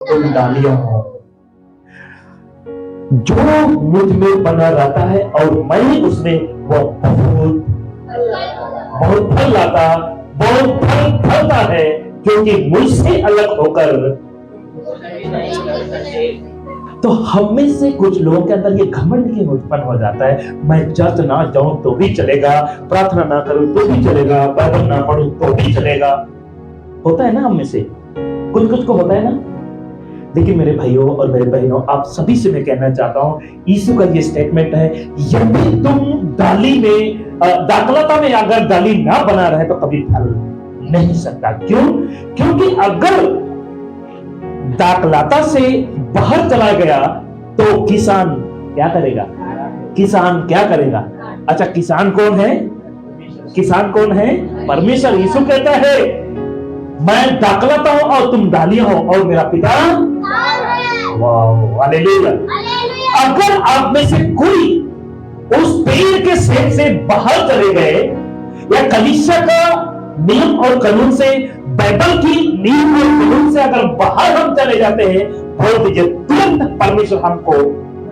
तुम डालियां हो। जो मुझ में बना रहता है और मैं उसमें, वो बहुत बहुत फल लाता, बहुत फल फलता है, क्योंकि मुझसे अलग होकर। तो हम में से कुछ लोगों के अंदर ये घमंड क्यों उत्पन्न हो जाता है? मैं चर्च ना जाऊं तो भी चलेगा, प्रार्थना ना करूं तो भी चलेगा, बाइबल ना पढ़ूं तो भी चलेगा। होता है ना हम में से कुछ कुछ को, होता है ना। लेकिन मेरे भाइयों और मेरे बहनों, आप सभी से मैं कहना चाहता हूं, यीशु का ये स्टेटमेंट है, यदि तुम डाली में दाखलता में अगर डाली ना बना रहे तो कभी फल नहीं सकता। क्यों? क्योंकि अगर दाखलता से बाहर चला गया तो किसान क्या करेगा? किसान क्या करेगा? अच्छा, किसान कौन है? किसान कौन है? परमेश्वर। यीशु कहता है, मैं दाखलता हूं और तुम डालियां हो, और मेरा पिता। वाह, हालेलुया। अगर आप में से कोई उस पेड़ के सेब से बाहर चले गए, या कलीसिया का नियम और कानून से, बाइबल की नियम और कानून से अगर बाहर हम चले जाते हैं, बोल दीजिए तुरंत परमेश्वर हमको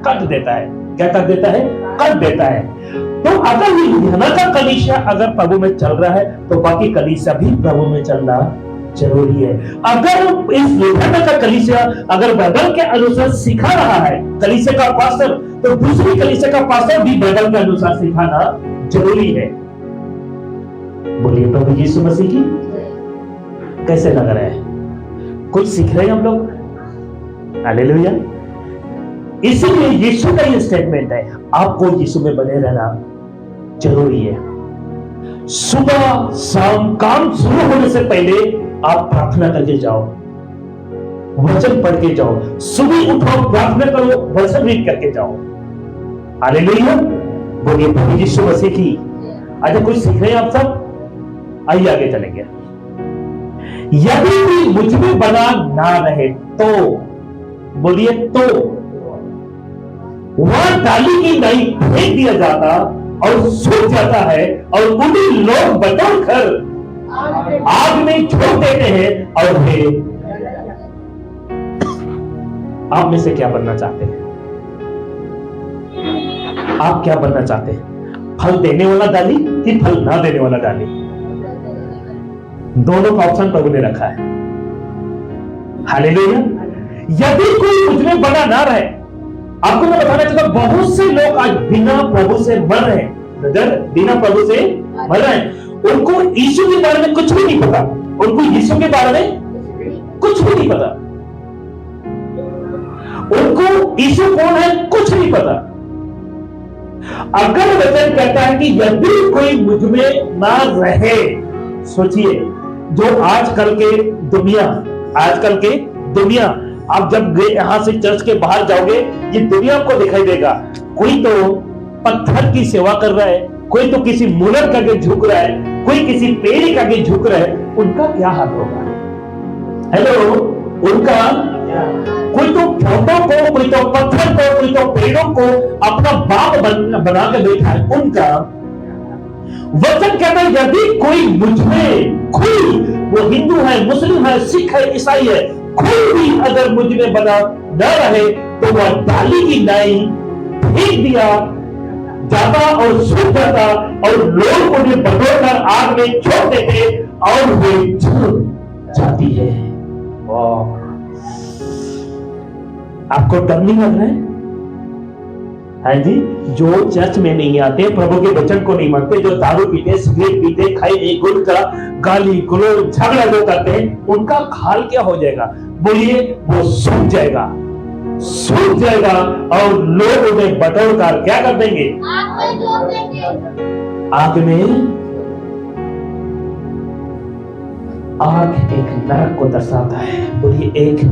कट देता है। क्या कर देता है? कट देता है। तो अगर ये लुधियाना का कलीसिया अगर प्रभु में चल रहा है, तो बाकी कलीसिया भी प्रभु में चलना जरूरी है। अगर इस लुधियाना का कलीसिया अगर बाइबल के अनुसार सिखा रहा है, कलीसिया का पास्टर, तो दूसरी कलीसिया का पास्टर भी बाइबल के अनुसार सिखाना जरूरी है। बोलिए प्रभु यीशु मसीह की। कैसे लग रहा है? कुछ सीख रहे हैं हम लोग? हालेलुया। इसीलिए यीशु का ये स्टेटमेंट है, आपको यीशु में बने रहना जरूरी है। सुबह शाम काम शुरू होने से पहले आप प्रार्थना करके जाओ, वचन पढ़ के जाओ। सुबह उठो, प्रार्थना करो, वचन रीड करके जाओ। हालेलुया। बोलिए प्रभु यीशु मसीह की। अच्छा, कुछ सीख रहे हैं आप सब? आइए आगे चलेंगे। यदि कोई मुझ में बना ना रहे तो, बोलिए तो, वह डाली की नहीं फेंक दिया जाता और सूख जाता है, और उन्हीं लोग बटोर कर आग में छोड़ देते हैं। और वे, आप में से क्या बनना चाहते हैं? आप क्या बनना चाहते हैं? फल देने वाला डाली कि फल ना देने वाला डाली? दोनों का ऑप्शन प्रभु ने रखा है। हालेलुया। यदि कोई मुझ में बना ना रहे, आपको मैं बताना चाहता हूं, बहुत से लोग आज बिना प्रभु से मर रहे हैं, बिना प्रभु से मर रहे हैं। उनको यीशु के बारे में कुछ भी नहीं पता, उनको यीशु के बारे में कुछ भी नहीं पता, उनको यीशु कौन है कुछ नहीं पता। अगर वचन कहता है कि यदि कोई मुझ में ना रहे, सोचिए, जो आजकल के दुनिया, आप जब यहां से चर्च के बाहर जाओगे, ये दुनिया आपको दिखाई देगा। कोई तो पत्थर की सेवा कर रहा है, कोई तो किसी मूलर के आगे झुक रहा है, कोई किसी पेड़ के आगे झुक रहा है। उनका क्या हाल होगा? हेलो, उनका कोई तो फोटो को, कोई तो पत्थर को, कोई तो पेड़ों को अपना बाप बना के बैठा है। उनका वचन कहता है, यदि कोई मुझ में, कोई, वो हिंदू है, मुस्लिम है, सिख है, ईसाई है, कोई भी अगर मुझ में बना न रहे, तो वह डाली की नाई फेंक दिया जाता और सूख जाता, और लोग उन्हें बटोर कर आग में छोड़ देते, और वे जल जाती है। आपको डर नहीं लग रहा है? हाँ जी, जो चर्च में नहीं आते, प्रभु के वचन को नहीं मानते, जो दारू पीते, सिगरेट पीते, खाए गुटखा, गाली गलौज, झगड़ा जो करते हैं, उनका हाल क्या हो जाएगा? बोलिए, वो सूख जाएगा, सूख जाएगा, और लोग उन्हें बटोर कर क्या कर देंगे? आग में। आग एक नरक को दर्शाता है। बोलिए, एक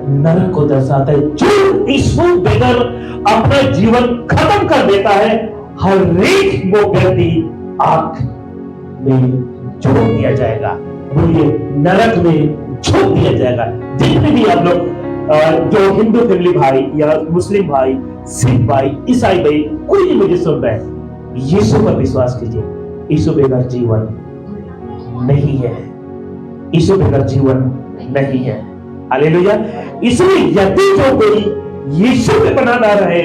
नरक को दर्शाता है। जो ईश्वर बगैर अपना जीवन खत्म कर देता है, हर एक वो व्यक्ति आग में छोड़ दिया जाएगा। बोलिए, नरक में छोड़ दिया जाएगा। जितने भी आप लोग जो हिंदू फैमिली भाई या मुस्लिम भाई, सिख भाई, ईसाई भाई, कोई भी मुझे सुन रहा है, यीशु पर विश्वास कीजिए। यीशु बगैर जीवन नहीं है, यीशु बगैर जीवन नहीं है। हालेलुया। इसलिए यदि जो कोई यीशु पे बना ना रहे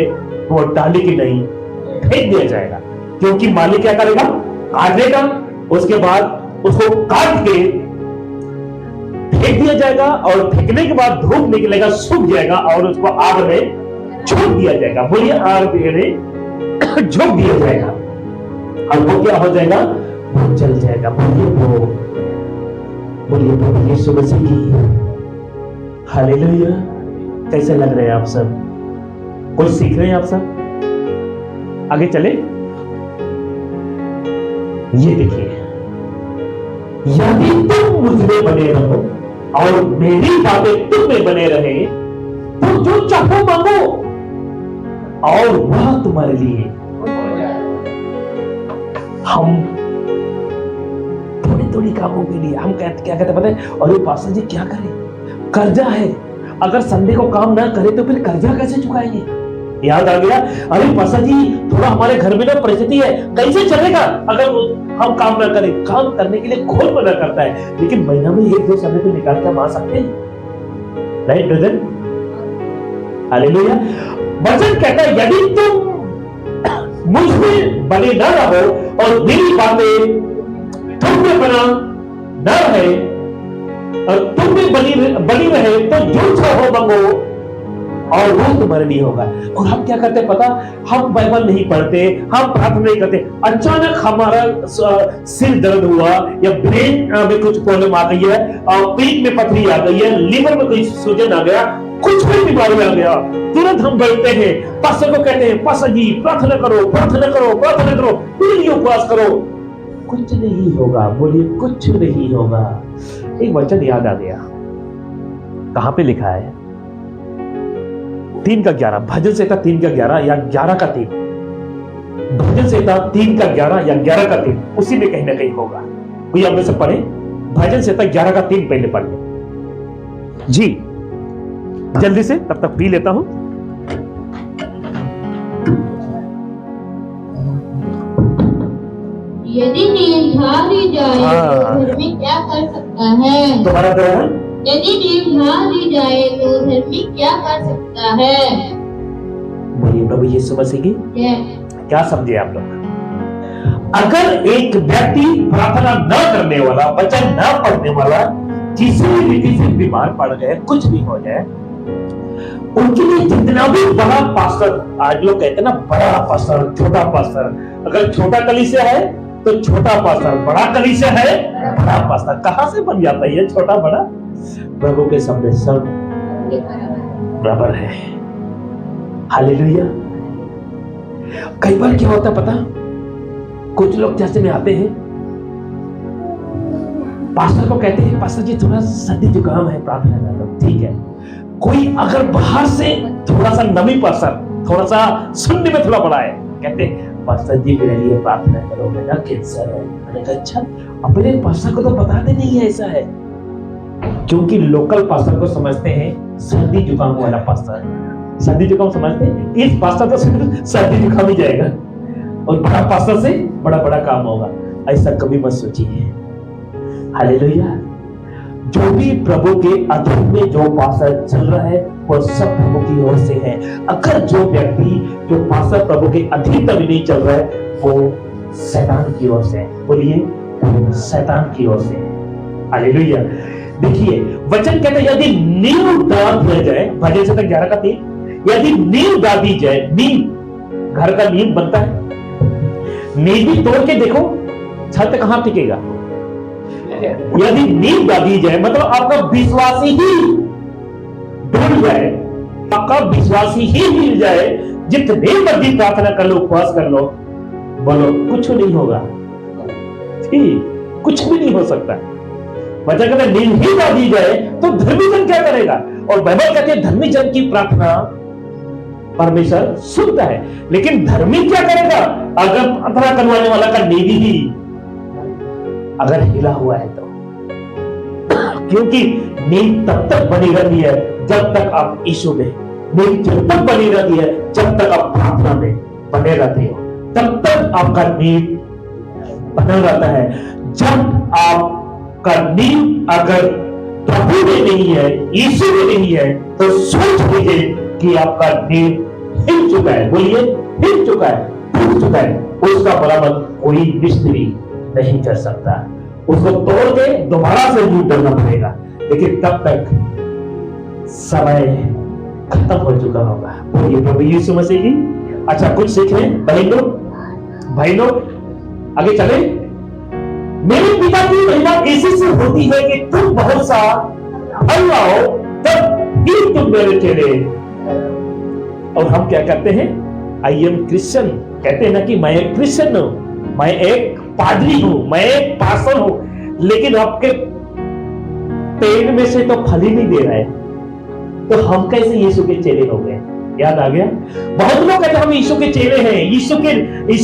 वो डाली की नहीं, फेंक दिया जाएगा। क्योंकि मालिक क्या करेगा? काटेगा, उसके बाद उसको काट के फेंक दिया जाएगा, और फेंकने के बाद धूप निकलेगा, सूख जाएगा, और उसको आग में झोंक दिया जाएगा। बोलिए, आग में झोंक दिया जाएगा, और वो क्या हो जाएगा? वो जल जाएगा। बोलिए प्रभु यीशु मसीह की हालेलुया। कैसे लग रहे हैं आप सब? कुछ सीख रहे हैं आप सब? आगे चले। ये देखिए, यदि तुम मुझ में बने रहो और मेरी बातें तुम में बने रहे तो जो चाहो मांगो और वह तुम्हारे लिए। हम थोड़ी थोड़ी कामों के लिए हम क्या कहते पता है? और ये पास्टर जी क्या करें? कर्जा है, अगर संडे को काम ना करे तो फिर कर्जा कैसे चुकाएंगे? याद आ गया, अरे पास्टर जी थोड़ा हमारे घर में ना परिस्थिति है, कैसे चलेगा अगर हम काम ना करें? काम करने के लिए खोल मना करता है, लेकिन महीना में 1-2 समय तो निकाल के हम आ सकते हैं, राइट ब्रदर? हालेलुया। वचन कहता है यदि तुम मुझ में बने न रहो और मेरी बातें तुम में बना न रहे और तुम में बनी रहे तो जो चाहो मांगो और वो तुम्हारे लिए होगा। और हम क्या करते पता? हम बाइबल नहीं पढ़ते, हम प्रार्थना नहीं करते, अचानक हमारा सिर दर्द हुआ या ब्रेन में कुछ प्रॉब्लम आ गई है, पेट में पथरी आ गई है, लिवर में कोई सूजन आ गया, कुछ भी बीमारी आ गया, तुरंत हम बढ़ते हैं, पास्टर को कहते हैं पास्टर जी प्रार्थना करो, प्रार्थना करो, प्रार्थना करो, फिर उपवास करो। कुछ नहीं होगा। बोलिए, कुछ नहीं होगा। एक वचन याद आ गया, कहां पे लिखा है? 3:11, भजन संहिता 3:11 या 11:3, भजन संहिता 3:11 या 11:3, उसी में कहीं ना कहीं होगा। कोई आप में से पढ़े? भजन संहिता 11:3 पहले पढ़ ले जी, जल्दी से, तब तक पी लेता हूं। यदि नींव ढा दी जाए तो धर्मी क्या कर सकता है? तुम्हारा ग्रहण। यदि नींव ढा दी जाए तो धर्मी क्या कर सकता है? बोलिए प्रभु यीशु मसीह की क्या समझे आप लोग? अगर एक व्यक्ति प्रार्थना न करने वाला, वचन न पढ़ने वाला, किसी भी रीति से बीमार पड़ गए, कुछ भी हो जाए, उनके लिए जितना भी बड़ा पास्टर, आज लोग कहते हैं ना बड़ा पास्टर, छोटा पास्टर, अगर छोटा कलीसिया है तो छोटा पास्टर, बड़ा कलीसिया है बड़ा पास्टर। कहां से बन जाता है ये छोटा बड़ा? प्रभु के सामने सब बराबर है। हालेलुया। कई बार क्या होता है पता? कुछ लोग जैसे में आते हैं, पास्टर को कहते हैं पास्टर जी थोड़ा सर्दी जुकाम है, प्रार्थना कर लो। ठीक है। कोई अगर बाहर से थोड़ा सा नमी पास्टर, थोड़ा सा सुनने में थोड़ा बड़ा है, कहते हैं पास्टर जी मेरे लिए प्रार्थना करो, मेरा कैंसर है। मैंने कहा अच्छा, अपने पास्टर को तो बताते नहीं है ऐसा है, क्योंकि लोकल पास्टर को समझते हैं सर्दी जुकाम वाला पास्टर। सर्दी जुकाम समझते हैं, इस पास्टर तो सिर्फ सर्दी जुकाम ही जाएगा और बड़ा पास्टर से बड़ा बड़ा काम होगा। ऐसा कभी मत सोचिए। हालेलुया। जो भी प्रभु के अधीन में जो पास्टर चल रहा है वो सब प्रभु की ओर से है। अगर जो व्यक्ति जो पास्टर प्रभु के अधीन तभी नहीं चल रहा है वो शैतान की ओर से है। बोलिए, शैतान की ओर से है। हालेलुया। देखिए वचन कहते हैं यदि नींव डाल दिया जाए, भजन संहिता 11:3, यदि नींव डाल दी जाए, नींव घर का नींव बनता है, नींव भी तोड़ के देखो छत कहां टिकेगा? यदि नींव डाल दी जाए मतलब आपका विश्वास ही डूब जाए, आपका विश्वास ही मिल जाए, जितने मर्जी प्रार्थना कर लो, उपवास कर लो, बोलो कुछ नहीं होगा, ठीक कुछ भी नहीं हो सकता। वचन कहते हैं नींव ही डाल दी जाए तो धर्मी जन क्या करेगा? और बाइबल कहती है धर्मी जन की प्रार्थना परमेश्वर सुनता है। लेकिन धर्मी क्या करेगा? अगर प्रार्थना करवाने वाला का नींव ही अगर हिला हुआ है तो, क्योंकि नींव तब तक बनी रहती है जब तक आप यीशु में, नींव जब तक बनी रहती है जब तक आप प्रार्थना में बने रहते हो, तब तक आपका नींव बना रहता है। जब आपका नींव अगर प्रभु में नहीं है, यीशु में नहीं है, तो सोच लीजिए कि आपका नींव हिल चुका है। बोलिए, हिल चुका है, टूट चुका है। उसका मरम्मत कोई मिस्त्री नहीं कर सकता। उसको तोड़ के दोबारा से नींव डालना पड़ेगा, लेकिन तब तक समय खत्म हो चुका होगा। बोलिए प्रभु यीशु मसीह जी। अच्छा, कुछ सीखें भाई लोग आगे चले। मेरे पिता की महिमा ऐसी से होती है कि तुम बहुत सा फल लाओ, तब ही तुम मेरे चेले। और हम क्या करते हैं? आई एम क्रिश्चियन कहते हैं ना कि मैं एक क्रिश्चियन हूं, मैं एक पादरी हूं, मैं एक पास्टर हूं, लेकिन आपके पेड़ में से तो फल ही नहीं दे रहा है, तो हम कैसे यीशु के चेले हो गए? याद आ गया? बहुत लोग कहते हैं हम यीशु के चेले हैं, यीशु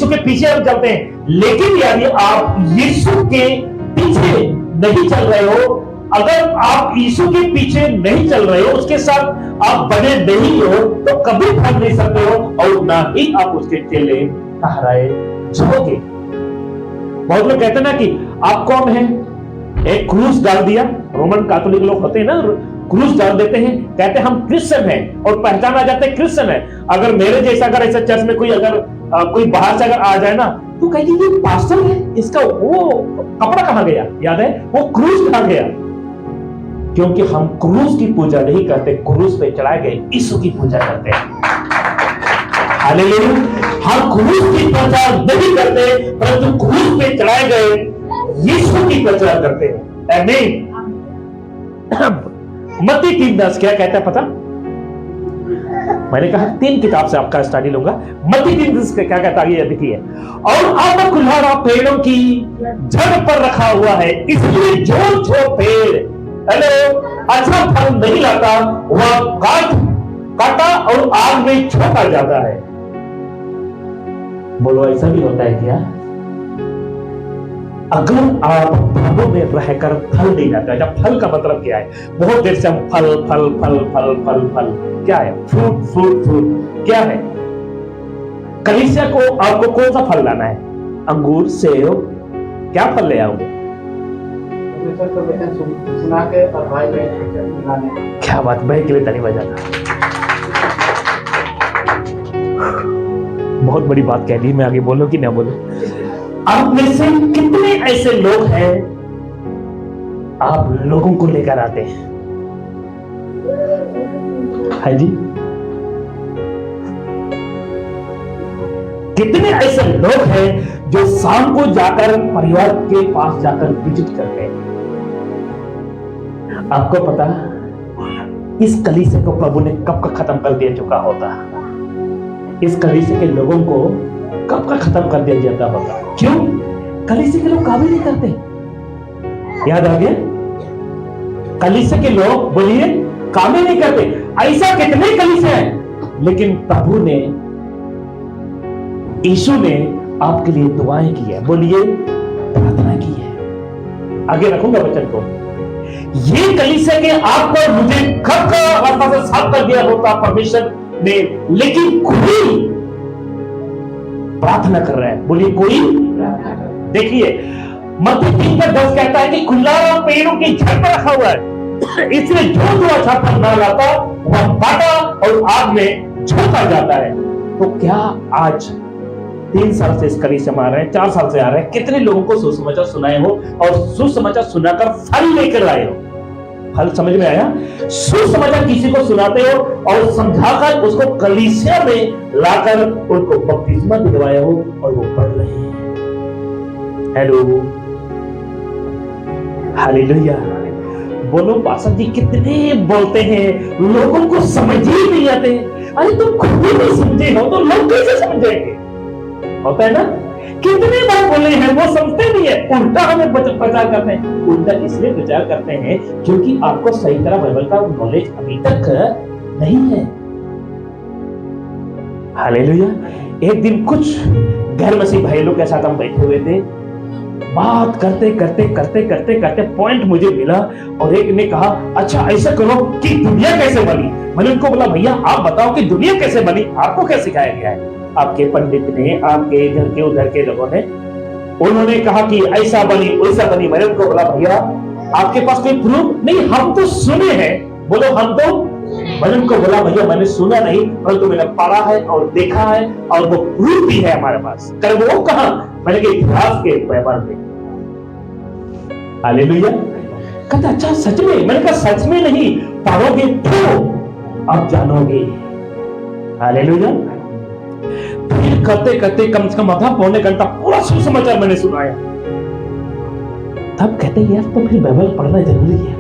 के पीछे हम चलते हैं, लेकिन यदि आप यीशु के पीछे नहीं चल रहे हो, अगर आप यीशु के पीछे नहीं चल रहे हो, उसके साथ आप बने नहीं हो, तो कभी फल नहीं सकते हो और ना ही आप उसके चेले कहलाए जाओगे। बहुत लोग कहते हैं ना कि आप कौन हैं? एक क्रूस डाल दिया, रोमन कैथोलिक लोग होते हैं ना, क्रूस डाल देते हैं, कहते हैं हम क्रिश्चियन हैं और पहचाना जाता है क्रिश्चियन है। अगर मेरे जैसा अगर ऐसा चर्च में कोई बाहर से अगर आ जाए ना, तो कहेंगे ये पास्टर है, इसका वो कपड़ा कहां गया? याद है वो क्रूस कहां गया? क्योंकि हम क्रूस की पूजा नहीं करते, क्रूस पे चढ़ाए गए यीशु की पूजा करते हैं। हालेलुया। हम क्रूस की पूजा नहीं करते, परंतु क्रूस पे चढ़ाए गए यीशु की पूजा करते हैं। आमीन। मत्ती 3:10 क्या कहता है पता? मैंने कहा 3 किताब से आपका स्टडी लूंगा। मत्ती 3:10 क्या कहता है? ये देखिए, और अब कुल्हाड़ा पेड़ों की जड़ पर रखा हुआ है, इसलिए जो पेड़ अच्छा फल नहीं लाता वह काटा और आग में छोड़ा जाता है। बोलो, ऐसा भी होता है क्या? अगर आप प्रभु में रहकर फल नहीं लाते, जब फल का मतलब क्या है? बहुत देर से हम फल फल फल फल फल फल क्या है? फ्रूट फ्रूट फ्रूट क्या है? कलीसिया को आपको कौन सा फल लाना है? अंगूर, सेब, क्या फल ले आओगे? सुना के और भाई बहन क्या बात, भाई के लिए ताली बजाना। बहुत बड़ी बात कह दी, मैं आगे बोलूं कि ना बोलूं? आप में से कितने ऐसे लोग हैं आप लोगों को लेकर आते हैं? हाँ जी, कितने ऐसे लोग हैं जो शाम को जाकर परिवार के पास जाकर विजिट करते हैं? आपको पता इस कलीसिया को प्रभु ने कब का खत्म कर दिया चुका होता? इस कलीसिया के लोगों को कब का खत्म कर दिया जाता होगा? क्यों? कलीसिया के लोग काम ही नहीं करते। याद आ गया? कलीसिया के लोग, बोलिए, काम ही नहीं करते। ऐसा कितने कलीसिया हैं, लेकिन प्रभु ने, यीशु ने आपके लिए दुआएं की है। बोलिए, प्रार्थना की है। आगे रखूंगा वचन को। ये कलीसिया के आपको और मुझे कब का रास्ता से साफ कर दिया होता परमेश्वर ने, लेकिन कोई प्रार्थना कर रहा है। बोलिए, कोई। देखिए, मत्ती 3:10 कहता है कि कुल्हाड़ा पेड़ों की जड़ पर रखा हुआ है, इसलिए जो अच्छा फल न लाता वह काटा और आग में झोंका जाता है। तो क्या आज 3 साल से इस कलीसिया में आ रहे हैं, 4 साल से आ रहे हैं, कितने लोगों को सुसमाचार सुनाए हो और सुसमाचार सुनाकर फल लेकर आए हो? फल समझ में आया? सुसमाचार किसी को सुनाते हो और समझाकर उसको कलीसिया में लाकर उनको बपतिस्मा दिलवाए हो और वो पढ़ रहे हैं। Hello, hallelujah. बोलो, पास्टर जी कितने बोलते हैं, लोगों को समझ ही नहीं आते। अरे तुम खुद ही नहीं समझे हो तो लोग कैसे समझेंगे? होता है ना, कितने बार बोले हैं, वो समझते नहीं है, उल्टा हमें प्रचार करते हैं। उल्टा इसलिए प्रचार करते हैं क्योंकि आपको सही तरह बाइबल का नॉलेज अभी तक नहीं है। हालेलुया। एक दिन कुछ गैर मसीह भाई लोग के साथ हम बैठे हुए थे, बात करते करते पॉइंट मुझे मिला और एक ने कहा, अच्छा ऐसा करो कि दुनिया कैसे बनी? मैंने उनको बोला, भैया आप बताओ कि दुनिया कैसे बनी, आपको क्या सिखाया गया है? आपके पंडित ने, आपके इधर के उधर के लोगों ने, उन्होंने कहा कि ऐसा बनी वैसा बनी। मैंने उनको बोला, भैया आपके पास कोई प्रूफ नहीं? हम तो सुने हैं, बोलो हम तो। मैंने उनको बोला भैया मैंने सुना नहीं, परंतु मैंने पढ़ा है और देखा है और वो प्रूफ भी है हमारे पास। करे वो कहां? मैंने कहा इतिहास के पेपर में। हालेलुया। कहता अच्छा सच में? मैंने कहा सच में नहीं, पढ़ोगे तो अब जानोगे। हालेलुया। फिर करते करते कम से कम आधा पौने घंटा पूरा सुसमाचार मैंने सुनाया। तब कहते यार तो फिर बाइबल पढ़ना जरूरी है।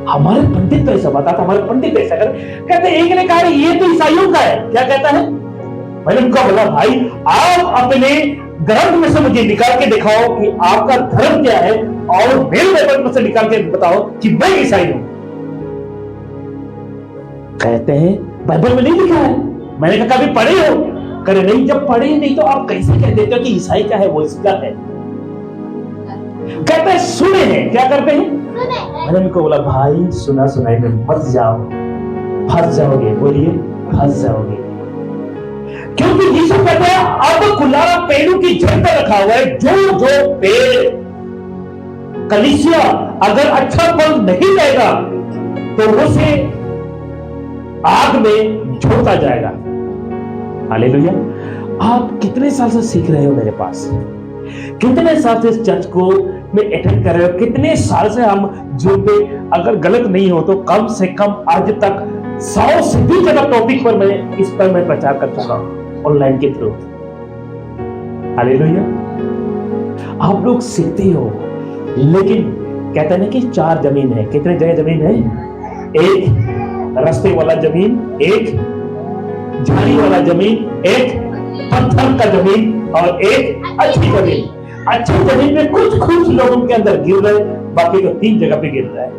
हमारे पंडित तो ऐसा बताता, हमारे पंडित ऐसा कर। कहते एक ने कहा ये तो ईसाइयों का है। क्या कहता है? मैंने उनको बोला भाई आप अपने ग्रंथ में से मुझे निकाल के दिखाओ कि आपका धर्म क्या है, और मेरे बाइबल में से निकाल के बताओ कि मैं ईसाई हूं। कहते हैं बाइबल में नहीं लिखा है। मैंने कहा कभी पढ़े हो? करे नहीं। जब पढ़े नहीं तो आप कैसे कह देते हो कि ईसाई क्या है वो इसका है? कहते हैं सुने हैं। क्या करते हैं? मैंने उनको बोला भाई सुना सुनाई में मत जाओ, फंस जाओगे। बोलिए फंस जाओगे। क्योंकि यीशु कहता है अब कुल्हाड़ा पेड़ों की जड़ पर रखा हुआ है। जो जो पेड़ कलीसिया अगर अच्छा फल नहीं देगा तो उसे आग में झोंका जाएगा। हालेलुया। आप कितने साल से सीख रहे हो मेरे पास? कितने साल से इस चर्च को में अटेंड कर रहे हो? कितने साल से हम जो पे अगर गलत नहीं हो तो कम से कम आज तक 100 से भी ज्यादा टॉपिक पर मैं इस पर मैं प्रचार कर चुका हूं ऑनलाइन के थ्रू। हालेलुया। आप लोग सीखते हो, लेकिन कहते हैं कि 4 जमीन है। कितने जगह जमीन है? एक रास्ते वाला जमीन, एक झाड़ी वाला जमीन, एक पत्थर का जमीन और एक अच्छी जमीन। अच्छी जमीन में कुछ लोगों के अंदर गिर रहे, बाकी तो 3 जगह पे गिर रहा है।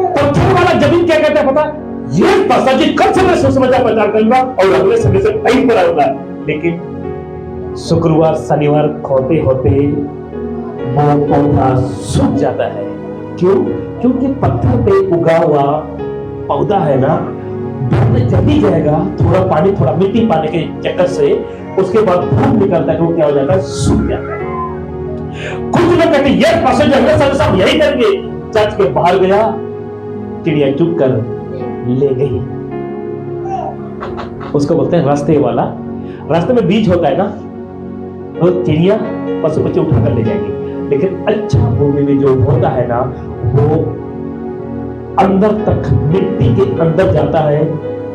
पत्थर वाला जमीन क्या कहता है पता? ये पास्टर जी कब से मैं सुसमाचार प्रचार करूंगा और अगले समय से टाइम पर आऊंगा, लेकिन शुक्रवार शनिवार होते होते वो पौधा सूख जाता है। क्यों? क्योंकि पत्थर पे उगा हुआ पौधा है ना, जल्दी जाएगा, थोड़ा पानी थोड़ा मिट्टी पाने के चक्कर से उसके बाद धूप निकलता है, वो क्या हो जाता है? सूख जाता है। कुछ लोग कहते हैं यस पास्टर जी अगले साल सब यही करेंगे। चर्च के बाहर गया, चिड़िया चुप कर ले गई। उसको बोलते हैं रास्ते वाला। रास्ते में बीज होता है ना, तो चिड़िया पशु बच्चे उठाकर ले जाएंगे। लेकिन अच्छा भूमि में जो होता है ना, वो अंदर तक मिट्टी के अंदर जाता है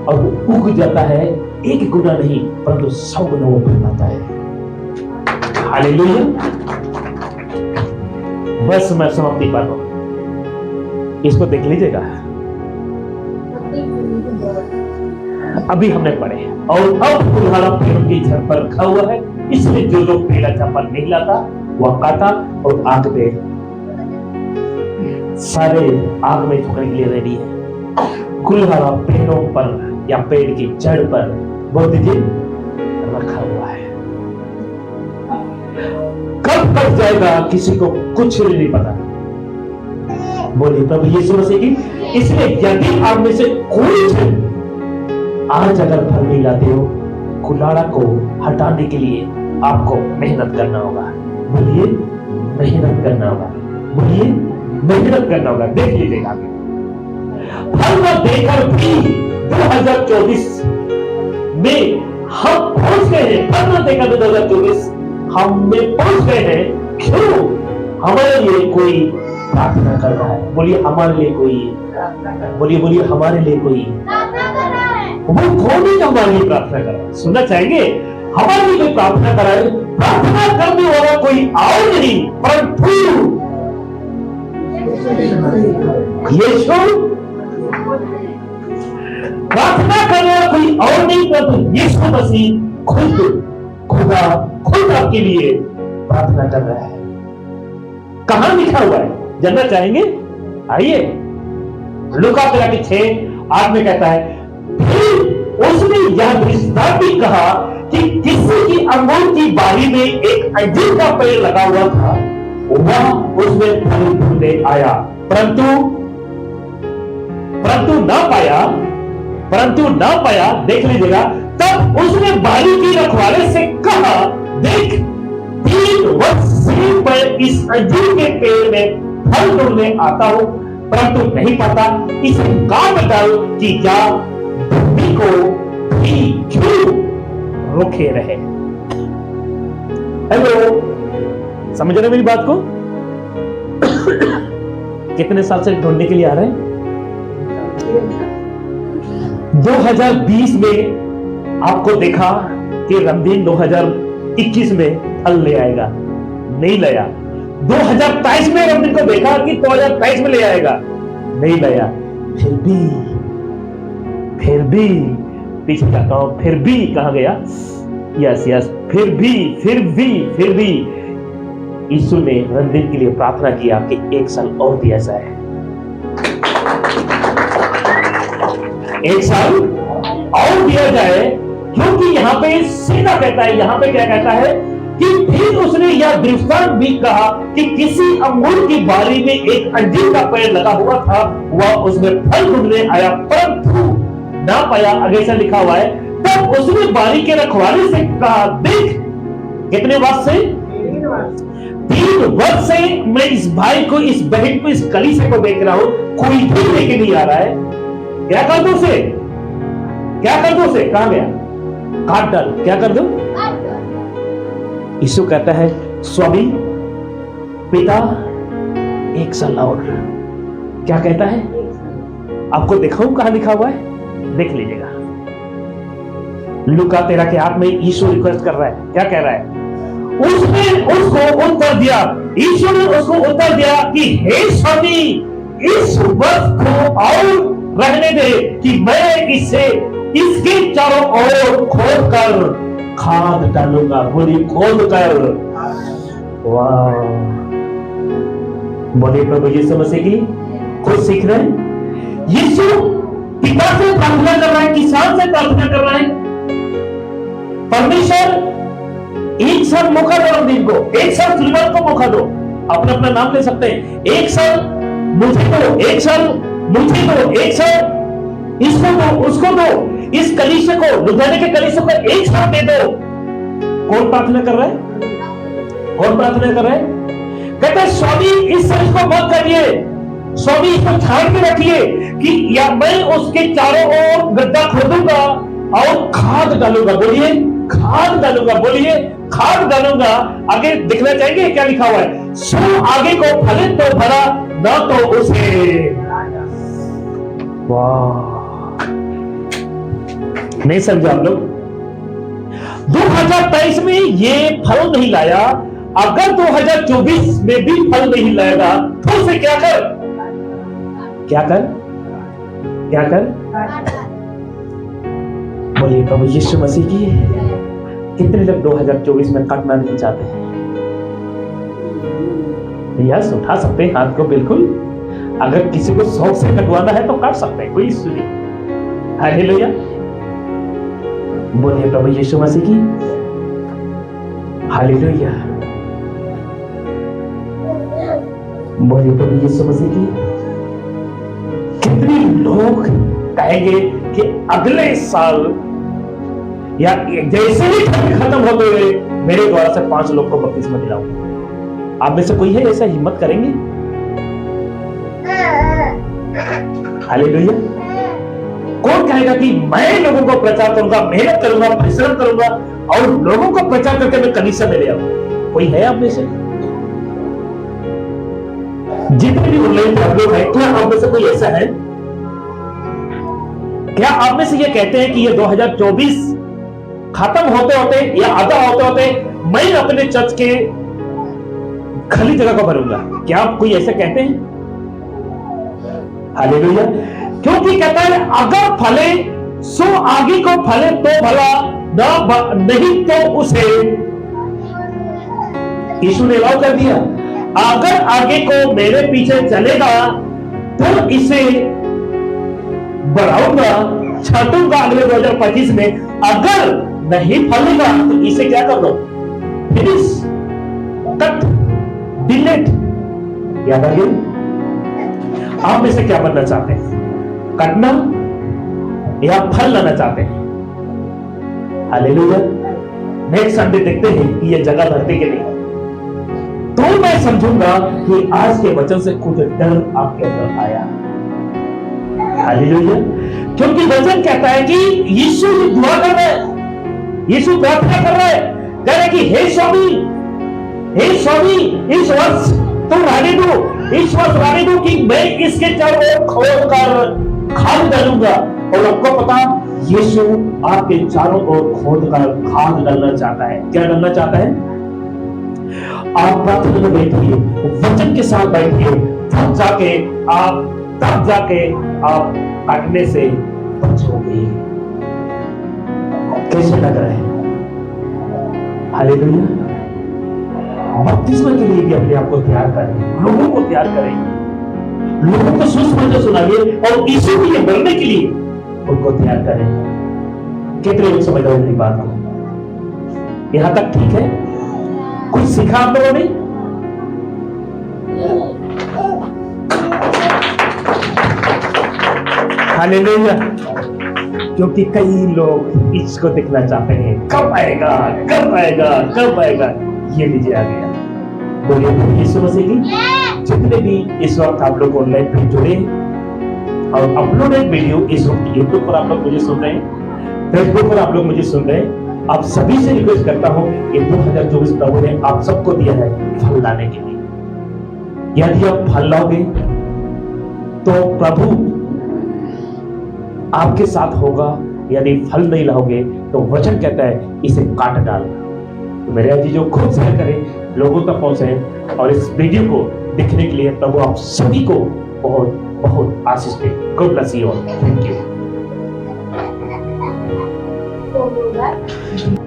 और वो उग जाता है। 1 गुना नहीं परंतु 100 गुना वो फैलाता है। हालेलुया। बस मैं समाप्ति पर हूं, इसको देख लीजिएगा। अभी हमने पढ़े और अब कुल्हाड़ा पेड़ों की जड़ पर रखा हुआ है, इसलिए जो लोग पेड़ अच्छा फल नहीं लाता वह काटा और आग पे सारे आग में झोंकने के लिए रेडी है। कुल्हाड़ा पेड़ों पर या पेड़ की जड़ पर बोल दीजिए रखा हुआ है। कब तक जाएगा किसी को कुछ नहीं पता। बोलिए प्रभु यीशु मसीह की। इसलिए यदि आप में से कोई आज अगर फल नहीं लाते हो, कुल्हाड़ा को हटाने के लिए आपको मेहनत करना होगा। बोलिए मेहनत करना होगा। बोलिए मेहनत करना होगा। देख लीजिएगा आगे फल न देकर भी 2024 में हम पहुंच गए हैं। फल न देकर 2024 हम में पहुंच गए हैं। क्यों? हमारे लिए कोई प्रार्थना कर रहा है। बोलिए हमारे लिए कोई। बोलिए हमारे लिए कोई। वो कौन है जो हमारे लिए प्रार्थना कर रहा है? सुनना चाहेंगे? हमारे लिए कोई प्रार्थना कर रहा है। प्रार्थना करने वाला कोई और नहीं परंतु यीशु। प्रार्थना करने वाला कोई और नहीं परंतु यीशु मसीह खुद आपके लिए प्रार्थना कर रहा है। कहां लिखा हुआ है जानना चाहेंगे? आइए लूका 6:8 में कहता है, फिर उसने यह दृष्टांत भी कहा कि किसी की अंगूर की बारी में एक अंजीर का पेड़ लगा हुआ था। वह उसमें फल ढूंढने आया परंतु ना पाया। देख लीजिएगा। तब उसने बारी की रखवाले से कहा, देख 3 वर्ष इस अंजीर के पेड़ में फल ढूंढने आता हूं, परंतु नहीं पाता। इसे काट डाल कि क्या भूमि को भी क्यों रोके रहे। हेलो, समझ रहे मेरी बात को? कितने साल से ढूंढने के लिए आ रहे हैं? 2020 में आपको देखा कि रणदीन 2021 में फल ले आएगा, नहीं लाया। 2023 में रणदीन को देखा कि 2023 में ले आएगा, नहीं लाया। फिर भी पीछे जाता हूं, फिर भी कहां गया? यस, फिर भी यीशु ने रणदीन के लिए प्रार्थना किया कि 1 साल और दिया जाए, 1 साल और दिया जाए, क्योंकि यहां पे सीधा कहता है, यहां पे क्या कहता है कि फिर उसने यह दृष्टांत भी कहा कि किसी अंगूर की बारी में एक अंजीर का पेड़ लगा हुआ था, वह उसमें फल ढूंढने आया परंतु ना पाया। आगे से लिखा हुआ है, तब उसने बारी के रखवाले से कहा, देख, कितने वर्ष से? 3 वर्ष से मैं इस भाई को, इस बहन को, इस कलीसिया को देख रहा हूं, कोई भी लेके नहीं आ रहा है। क्या कर दो उसे? कहां गया? काट डाल। क्या कर दो? यीशु कहता है, स्वामी पिता 1 साल और। क्या कहता है? आपको दिखाऊं कहां लिखा हुआ है? देख लीजिएगा। लूका 13 के 8 में यीशु रिक्वेस्ट कर रहा है। क्या कह रहा है? उसने उसको उत्तर दिया, यीशु ने उसको उत्तर दिया कि हे स्वामी, इस वर्ष को और रहने दे कि मैं इसके चारों ओर खोद कर खाद डालूंगा। बोलिए खोद कर। वाह, बोलिए प्रभु यीशु मसीह की। कुछ सीख रहे हैं? यीशु पिता से प्रार्थना कर रहा है, किसान से प्रार्थना कर रहा है। परमेश्वर 1 साल मौका दो रणदीन को, 1 साल फिलहाल को मौका दो। अपना अपना नाम ले सकते हैं। 1 साल मुझे दो, 1 साल मुझे दो, 1 साल इसको दो, उसको दो, इस कलीसिया को, लुधियाने के कलीसिया को 1 साल दे दो। कौन प्रार्थना कर रहा है? कौन प्रार्थना कर रहा है? कहते हैं स्वामी इस साल को मत करिए, स्वामी इसको छाड़ के रखिए कि या मैं उसके चारों ओर गड्ढा खोदूंगा और खाद डालूंगा। बोलिए खाद डालूंगा। बोलिए खाद डालूंगा। आगे दिखना चाहिए क्या लिखा हुआ है? सो आगे को फले तो भला, ना तो उसे। वाह, नहीं समझे आप लोग? 2023 में ये फल नहीं लाया, अगर 2024 में भी फल नहीं लाएगा तो उसे क्या कर? बोलिए प्रभु यीशु मसीह की। कितने लोग 2024 में काटना नहीं चाहते हैं? यस, उठा सकते हैं हाथ को बिल्कुल। अगर किसी को शौक से कटवाना है तो काट सकते हैं, कोई इश्यू नहीं। हालेलुया। बोलिए प्रभु यीशु मसीह की। हालेलुया। बोलिए प्रभु यीशु मसीह की। कितने लोग कहेंगे कि अगले साल या जैसे ही खत्म होते हुए मेरे द्वारा से 5 लोग को बपतिस्मा दिलाऊंगा। आप में से कोई है ऐसा हिम्मत करेंगे? हालेलुया। कौन कहेगा कि मैं लोगों को प्रचार करूंगा, मेहनत करूंगा, परिश्रम करूंगा और लोगों को प्रचार करके मैं कलीसिया में ले आऊंगा? कोई है आप में से? जितने भी ऑनलाइन लोग हैं, क्या आप में से कोई ऐसा है? क्या आप में से ये कहते हैं कि ये 2024 खत्म होते होते या आधा होते होते मैं अपने चर्च के खाली जगह को भरूंगा? क्या आप कोई ऐसे कहते हैं? हालेलुया। क्योंकि कहता है अगर फले सो आगे को फले तो भला, नहीं तो उसे। यीशु ने अलाउ कर दिया, अगर आगे को मेरे पीछे चलेगा तो इसे बढ़ाऊंगा, छाटूंगा अगले 2025 में। अगर नहीं फलेगा तो इसे क्या कर दो? Finish, cut, delete. याद आ गया? आप में से क्या बनना चाहते हैं? कटना या फल लाना चाहते हैं? हालेलुया। नेक्स्ट संडे देखते हैं कि ये जगह धरती के नहीं। समझूंगा कि आज के वचन से कुछ डर आपके अंदर आया। हालेलुया। क्योंकि वचन कहता है कि यीशु दुआ कर रहे हैं, यीशु प्रार्थना कर रहे हैं, कह रहे कि हे स्वामी इस वर्ष तुम रहने दो, इस वर्ष रहने दो कि मैं इसके चारों ओर खोद कर खाद डालूंगा। और आपको पता, यीशु आपके चारों ओर खोद कर खाद डालना चाहता है। क्या डालना चाहता है? आप प्रार्थना में बैठिए, वचन के साथ बैठिए, तब जाके आप काटने से बचोगे। कैसे लग रहा है? हालेलुया। बपतिस्मा के लिए भी अपने आप को तैयार करें, लोगों को तैयार करें, लोगों को सुसमाचार सुनाइए और यीशु के लिए बनने के लिए उनको तैयार करें। कितने लोग समझ रहे हैं मेरी बात को? यहां तक ठीक है? कुछ सीखा आप लोगों ने? हालेलुया। क्योंकि कई लोग इसको देखना चाहते हैं, कब आएगा कब आएगा कब आएगा। ये लीजिए आ गया। बोलिए यीशु मसीह की। जितने भी इस वक्त आप लोग ऑनलाइन पे जुड़े और अपलोडेड वीडियो इस वक्त यूट्यूब पर आप लोग मुझे सुन रहे हैं, फेसबुक पर आप लोग मुझे सुन रहे हैं, आप सभी से रिक्वेस्ट करता हूं कि 2024 प्रभु ने आप सबको दिया है फल लाने के लिए। यदि आप फल लाओगे तो प्रभु आपके साथ होगा, यदि फल नहीं लाओगे तो वचन कहता है इसे काट डालना। तो मेरे अजीजों, खुद शेयर करें, लोगों तक पहुंचे और इस वीडियो को देखने के लिए प्रभु आप सभी को बहुत बहुत आशीष दे। God bless you all. Thank you.